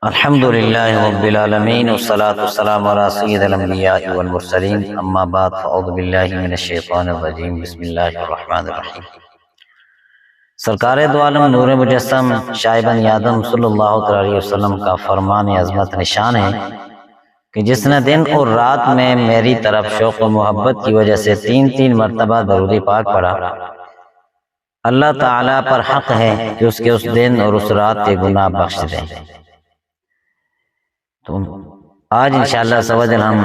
الحمد للہ رب العالمین والصلاة والسلام علی سید الانبیاء والمرسلین اما بعد فاعوذ باللہ من الشیطان الرجیم بسم اللہ الرحمن الرحیم۔ سرکار دو عالم نور مجسم شاہ بنی آدم صلی اللہ علیہ وسلم کا فرمان عظمت نشان ہے کہ جس نے دن اور رات میں میری طرف شوق و محبت کی وجہ سے تین مرتبہ درود پاک پڑھا، اللہ تعالیٰ پر حق ہے کہ اس کے اس دن اور اس رات کے گناہ بخش دیں۔ تو آج انشاءاللہ سوجل ہم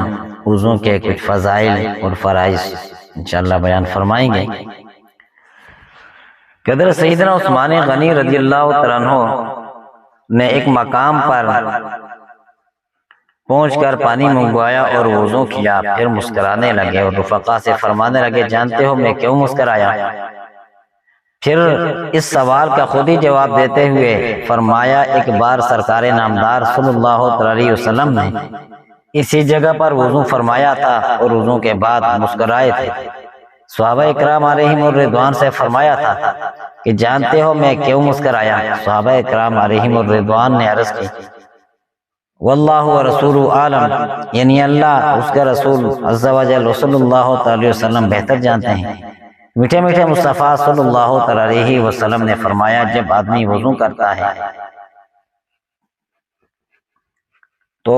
وضو کے کچھ فضائل اور فرائض انشاءاللہ بیان فرمائیں گے کہ حضرت سیدنا عثمان غنی رضی اللہ تعالیٰ عنہ نے ایک مقام پر پہنچ کر پانی منگوایا اور وضو کیا، پھر مسکرانے لگے اور رفقا سے فرمانے لگے جانتے ہو میں کیوں مسکرایا؟ پھر اس سوال کا خود ہی جواب دیتے ہوئے فرمایا ایک بار سرکار نامدار صلی اللہ علیہ وسلم نے اسی جگہ پر وضو فرمایا تھا اور وضو کے بعد مسکرائے تھے۔ صحابہ اکرام علیہم الرضوان سے فرمایا تھا کہ جانتے ہو میں کیوں مسکرایا؟ صحابہ اکرام علیہم الرضوان نے عرض کی واللہ ورسول عالم، یعنی اللہ اس کا رسول عز و جل صلی اللہ علیہ وسلم بہتر جانتے ہیں۔ میٹھے میٹھے مصطفیٰ صلی اللہ علیہ وسلم نے فرمایا جب آدمی وضو کرتا ہے تو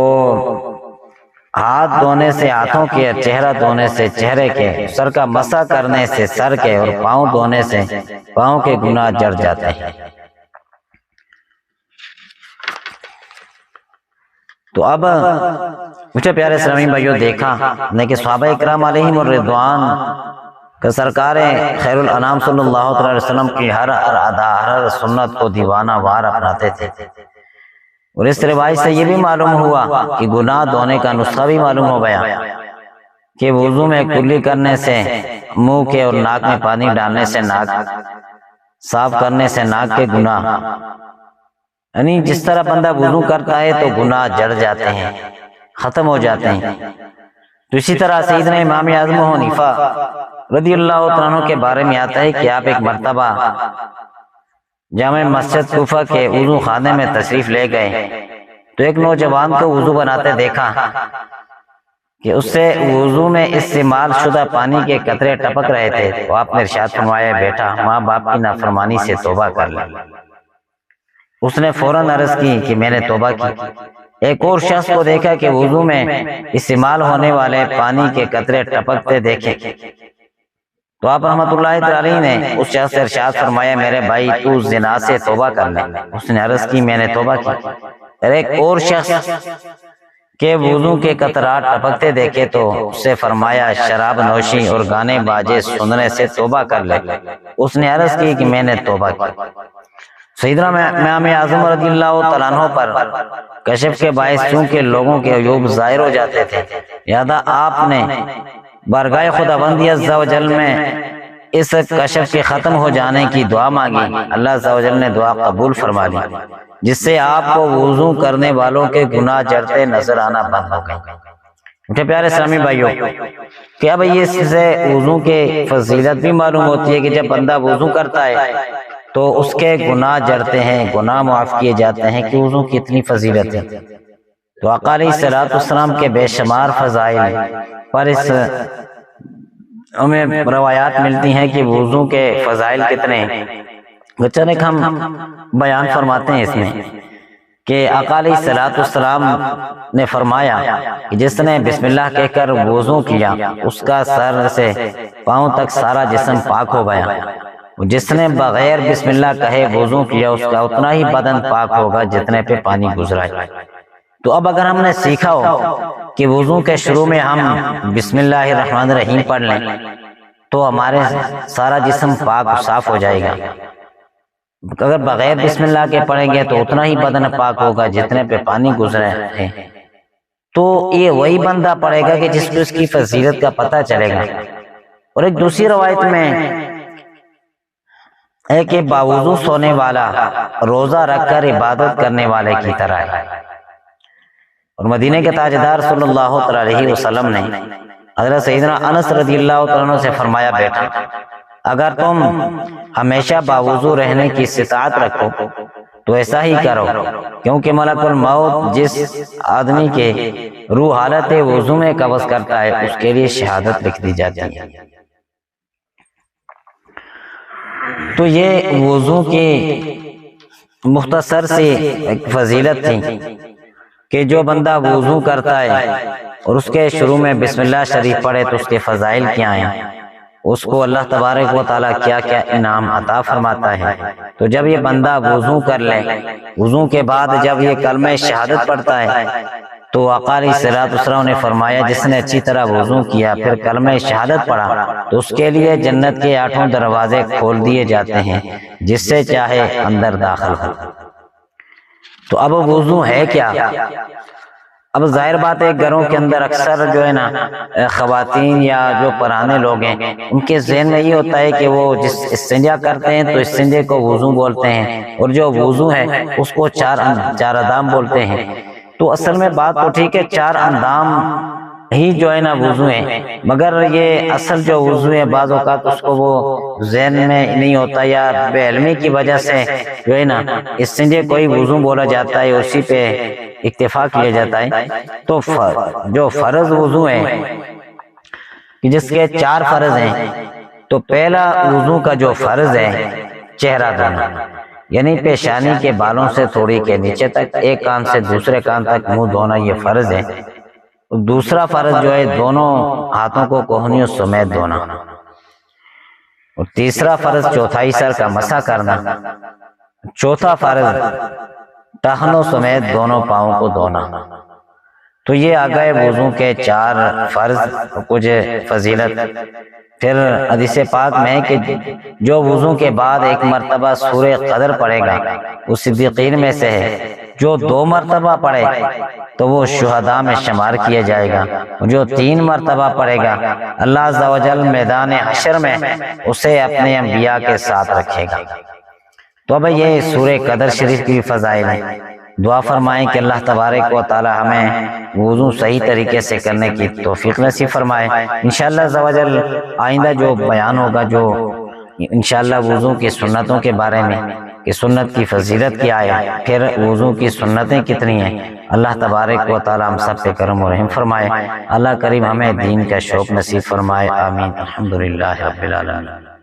ہاتھ دھونے سے ہاتھوں کے، چہرہ دھونے سے چہرے کے، سر کا مسح کرنے سے سر کے اور پاؤں دھونے سے پاؤں کے گناہ جڑ جاتے ہیں۔ تو اب مجھے پیارے اسلامی بھائیوں دیکھا نے کہ صحابہ اکرام علیہم الرضوان کہ سرکار خیر الانام صلی اللہ علیہ وسلم کی ہر ادا ہر سنت کو دیوانہ وار اپناتے تھے، اور اس روایت سے یہ بھی معلوم ہوا کہ گناہ دھونے کا نسخہ بھی معلوم ہو گیا کہ وضو میں کلی کرنے سے، منہ کے اور ناک میں پانی ڈالنے سے، ناک صاف کرنے سے ناک کے گناہ، یعنی جس طرح بندہ وضو کرتا ہے تو گناہ جڑ جاتے ہیں، ختم ہو جاتے ہیں۔ تو اسی طرح سیدنا امام اعظم حنیفہ رضی اللہ عنہ کے بارے میں آتا ہے کہ آپ ایک مرتبہ جامع مسجد کوفہ کے وضو خانے میں تشریف لے گئے تو ایک نوجوان کو وضو بناتے دیکھا کہ اس سے وضو میں استعمال شدہ پانی کے قطرے ٹپک رہے تھے، تو آپ نے ارشاد فرمایا بیٹا ماں باپ کی نافرمانی سے توبہ کر لے۔ اس نے فوراً عرض کی کہ میں نے توبہ کی۔ ایک اور شخص کو دیکھا کہ وضو میں استعمال ہونے والے پانی کے قطرے ٹپکتے دیکھے تو آپ رحمت اللہ علیہ نے اس شخص سے ارشاد فرمایا میرے بھائی تو زنا سے توبہ کر لے۔ اس نے عرض کی میں نے توبہ کی۔ اور ایک اور شخص کے وضو کے قطرات ٹپکتے دیکھے تو اس سے فرمایا شراب نوشی اور گانے باجے سننے سے توبہ کر لے۔ اس نے عرض کی کہ میں نے توبہ کی۔ سیدنا امام اعظم رضی اللہ تعالیٰ عنہ پر کشف کے باعث چونکہ لوگوں کے عیوب ظاہر ہو جاتے تھے، لہذا آپ نے بارگاہ خداوندی عز و جل میں اس کشف کے ختم ہو جانے کی دعا مانگی۔ اللہ عز و جل نے دعا قبول فرما لی، جس سے آپ کو وضو کرنے والوں کے گناہ جڑتے نظر آنا بند ہو گئے۔ مجھے پیارے اسلامی بھائیوں کیا بھئی اس سے وضو کے فضیلت بھی معلوم ہوتی ہے کہ جب بندہ وضو کرتا ہے تو اس کے گناہ جڑتے ہیں، گناہ معاف کیے جاتے ہیں کہ وضو کی اتنی فضیلت ہے۔ تو آقا علیہ السلام کے بے شمار فضائل پر اس ہمیں روایات ملتی ہیں کہ وضو کے فضائل کتنے ہیں۔ چنانچہ ہم بیان فرماتے ہیں اس میں کہ آقا علیہ السلام نے فرمایا کہ جس نے بسم اللہ کہہ کر وضو کیا اس کا سر سے پاؤں تک سارا جسم پاک ہو گیا، جس نے بغیر بسم اللہ کہے وضو کیا اس کا اتنا ہی بدن پاک ہوگا جتنے پہ پانی گزرا ہے۔ تو اب اگر ہم نے سیکھا ہو کہ وضو کے شروع میں ہم بسم اللہ الرحمن الرحیم پڑھ لیں تو ہمارے سارا جسم پاک و صاف ہو جائے گا، اگر بغیر بسم اللہ کے پڑھیں گے تو اتنا ہی بدن پاک ہوگا جتنے پہ پانی گزرے ہیں۔ تو یہ وہی بندہ پڑھے گا کہ جس کو اس کی فضیلت کا پتہ چلے گا۔ اور ایک دوسری روایت میں ہے کہ باوضو سونے والا روزہ رکھ کر عبادت کرنے والے کی طرح ہے۔ اور مدینہ کے تاجدار صلی اللہ علیہ وسلم نے حضرت سیدنا انس رضی اللہ عنہ سے فرمایا بیٹا اگر تم ہمیشہ باوضو رہنے کی استطاعت رکھو تو ایسا ہی کرو، کیونکہ ملک الموت جس آدمی کے روح حالت وضو میں قبض کرتا ہے اس کے لیے شہادت لکھ دی جاتی ہے۔ تو یہ وضو کی مختصر سی ایک فضیلت تھی کہ جو بندہ وضو کرتا ہے اور اس کے شروع میں بسم اللہ شریف پڑھے تو اس کے فضائل کیا ہیں، اس کو اللہ تبارک و تعالیٰ کیا کیا انعام عطا فرماتا ہے۔ تو جب یہ بندہ وضو کر لے، وضو کے بعد جب یہ کلمہ شہادت پڑھتا ہے تو آقا علیہ الصلوۃ والسلام نے فرمایا جس نے اچھی طرح وضو کیا پھر کلمہ شہادت پڑھا تو اس کے لیے جنت کے 8 دروازے کھول دیے جاتے ہیں، جس سے چاہے اندر داخل ہو۔ تو اب وضو ہے کیا؟ اب ظاہر بات ہے گھروں کے اندر اکثر جو ہے نا خواتین یا جو پرانے لوگ ہیں ان کے ذہن میں یہ ہوتا ہے کہ وہ جس استنجا کرتے ہیں تو استنجے کو وضو بولتے ہیں، اور جو وضو ہے اس کو چار اندام بولتے ہیں۔ تو اصل میں بات تو ٹھیک ہے، 4 اندام ہی جو ہے نا وضو ہیں، مگر یہ اصل جو وضو ہے بعض اوقات اس کو وہ ذہن میں نہیں ہوتا یا بے علمی کی وجہ سے جو ہے نا استنجے کوئی وضو بولا جاتا ہے، اسی پہ اکتفا کیا جاتا ہے۔ تو جو فرض وضو ہے جس کے 4 فرض ہیں، تو پہلا وضو کا جو فرض ہے چہرہ دھونا، یعنی پیشانی کے بالوں سے تھوڑی کے نیچے تک ایک کان سے دوسرے کان تک منہ دھونا، یہ فرض ہے۔ دوسرا فرض جو ہے دونوں ہاتھوں کو کوہنیوں سمیت دھونا، اور تیسرا فرض چوتھائی سر کا مسح کرنا، چوتھا فرض ٹہنوں سمیت دونوں پاؤں کو دھونا۔ تو یہ آ گئے وضو کے 4 فرض، کچھ فضیلت۔ پھر حدیث پاک میں ہے کہ جو وضو کے بعد 1 مرتبہ سورہ قدر پڑھے گا وہ صدیقین میں سے ہے، جو 2 مرتبہ پڑھے تو وہ شہداء میں شمار کیا جائے گا، جو 3 مرتبہ پڑھے گا اللہ عز و جل میدان حشر میں اسے اپنے انبیاء کے ساتھ رکھے گا۔ تو اب یہ سورہ قدر شریف کی فضائل ہیں۔ دعا فرمائیں کہ اللہ تبارک و تعالی ہمیں وضو صحیح طریقے سے کرنے کی توفیق نصیب فرمائے۔ انشاءاللہ عز و جل آئندہ جو بیان ہوگا جو انشاءاللہ وضو کی سنتوں کے بارے میں کہ سنت کی فضیلت کیا ہے، پھر وضو کی سنتیں کتنی ہیں، اللہ تبارک و تعالی ہم سب پہ کرم و رحم فرمائے۔ اللہ کریم ہمیں دین کا شوق نصیب فرمائے، آمین۔ الحمدللہ رب العالمین۔